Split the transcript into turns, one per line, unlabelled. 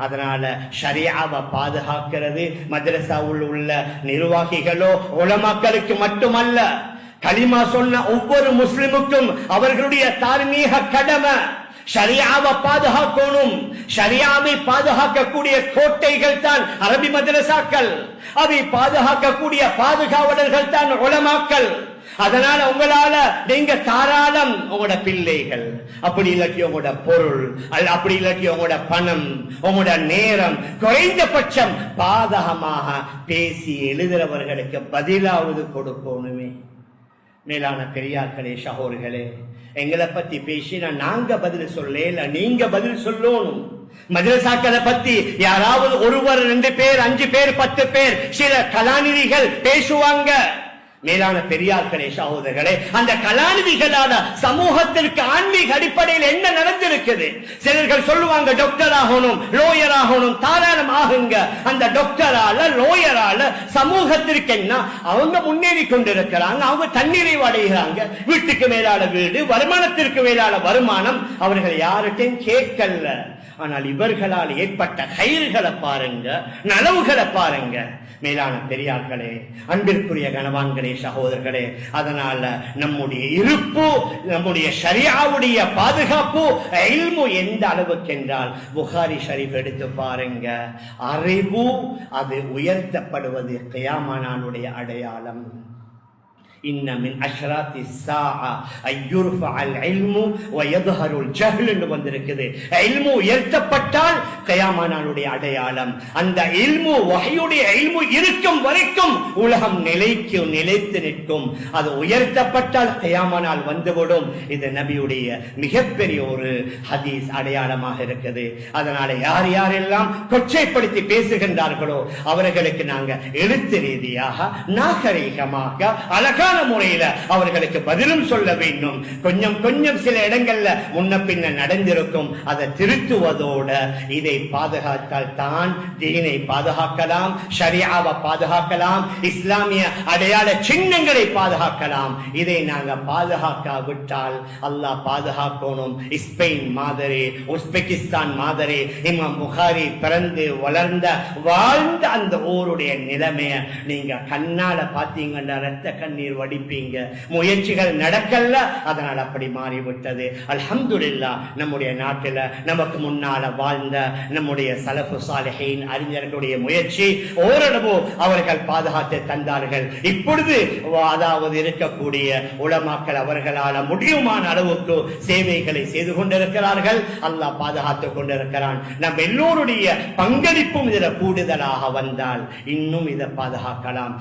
அதனால ஷரியாவை பாதுகாக்கிறது மதரசாவில் உள்ள நிர்வாகிகளோ உலமாக்களுக்கு மட்டுமல்ல, கலிமா சொன்ன ஒவ்வொரு முஸ்லிமுக்கும் அவர்களுடைய தார்மீக கடமை ஷரியாவை பாதுகாக்கணும். ஷரியாவை பாதுகாக்கக்கூடிய கோட்டைகள் தான் அரபி மதரசாக்கள், அதை பாதுகாக்கக்கூடிய பாதுகாவலர்கள் தான் உலமாக்கள். அதனால உங்களால நீங்க தாராளம் உங்களோட பிள்ளைகள், அப்படி இல்லாட்டி உங்களோட பொருள், அப்படி இல்லாட்டி உங்களோட பணம், உங்களோட நேரம், குறைந்தபட்சம் பாதகமாக பேசி எழுதுறவர்களுக்கு பதிலாவது கொடுக்கணுமே. மேலான பெரியார்களே, சகோதரர்களே, எங்களை பத்தி பேசினா நாங்க பதில் சொல்ல, நீங்க பதில் சொல்லணும். மதரசாக்களை பத்தி யாராவது ஒருவர், 2 பேர், 5 பேர், 10 பேர், சில கலாநிதிகள் பேசுவாங்க. மேலான பெரியார்களே, சகோதரர்களே, அந்த கலாநிதிகளான சமூகத்திற்கு ஆன்மீக அடிப்படையில் என்ன நடந்திருக்குது? சிலர்கள் சொல்லுவாங்க டாக்டர் ஆகணும், லோயர் ஆகணும். தாராளம் ஆகுங்க. அந்த டாக்டரால லோயரால சமூகத்திற்கு என்ன? அவங்க முன்னேறி கொண்டிருக்கிறாங்க, அவங்க தன்னிறைவு அடைகிறாங்க. வீட்டுக்கு மேலான வீடு, வருமானத்திற்கு மேலான வருமானம். அவர்கள் யார்கிட்டையும் கேட்கல. ஆனால் இவர்களால் ஏற்பட்ட கயிறுகளை பாருங்க, நலவுகளை பாருங்க. மேலான பெரியார்களே, அன்பிற்குரிய கணவான்களே, சகோதரர்களே, அதனால நம்முடைய இருப்பு, நம்முடைய ஷரியாவுடைய பாதுகாப்பு, இல்மு எந்த அளவுக்கு என்றால், புகாரி ஷரீஃப் எடுத்து பாருங்க. அறிவு அது உயர்த்தப்படுவது கியாமத் நாளுடைய அடையாளம். இன்ன மின் அஷ்ராத்தி ஸாஅ அய்யுர்ஃபஅல் இல்மு வயظஹருல் ஜஹ்ல் என்று வந்திருக்குது. இல்மு உயர்த்தப்பட்டால் கியாமத் நாளுடைய அடையாளம். அந்த இல்மு, வஹ்யுடைய இல்மு இருக்கும் வரைக்கும் உலகம் நிலைத்து நிற்கும். அது உயர்த்தப்பட்டால் கியாமத் நாள் வந்துவிடும். இது நபியுடைய மிகப்பெரிய ஒரு ஹதீஸ் அடையாளமாக இருக்குது. அதனால யார் யாரெல்லாம் கொச்சைப்படுத்தி பேசுகின்றார்களோ அவர்களுக்கு நாங்க எழுத்து ரீதியாக, நாகரீகமாக, அழகான முறையில அவர்களுக்கு பதிலும் சொல்ல வேண்டும். கொஞ்சம் கொஞ்சம் சில இடங்கள்ல முன்ன பின்ன நடந்திருக்கும், அதை திருத்துவதோட இதை பாதுகாத்தால் தான் தீனை பாதுகாக்கலாம், ஷரியாவை பாதுகாக்கலாம், இஸ்லாமிய அடையாள சின்னங்களை பாதுகாக்கலாம். இதை நாங்க பாதுகாக்காவிட்டால் அல்லாஹ் பாதுகாக்கணும். ஸ்பெயின் மாதிரி, உஸ்பெகிஸ்தான் மாதிரி, இமாம் புகாரி பிறந்து வளர்ந்த வாழ்ந்த அந்த ஊருடைய நிலைமைய நீங்க கண்ணால பாத்தீங்கன்னா ரத்த கண்ணீர் வடிப்பீங்க. முயற்சிகள் நடக்கல, அதனால் அப்படி மாறிவிட்டது. அல்ஹம்துலில்லாஹ், நம்முடைய நாட்டில் நமக்கு முன்னால வாழ்ந்த நம்முடைய சலஃபு சாலிஹீன் அறிஞர்களுடைய முயற்சி ஓரளவு அவர்கள் பாதுகாத்து தந்தார்கள். இப்பொழுது அதாவது இருக்கக்கூடிய உலமாக்கள் அவர்களால் முடியுமான அளவுக்கு சேவைகளை செய்து கொண்டிருக்கிறார்கள். அல்லாஹ் பாதுகாத்துக் கொண்டிருக்கிறான். நம் எல்லோருடைய பங்களிப்பும் இதில் கூடுதலாக வந்தால் இன்னும் இதை பாதுகாக்கலாம்.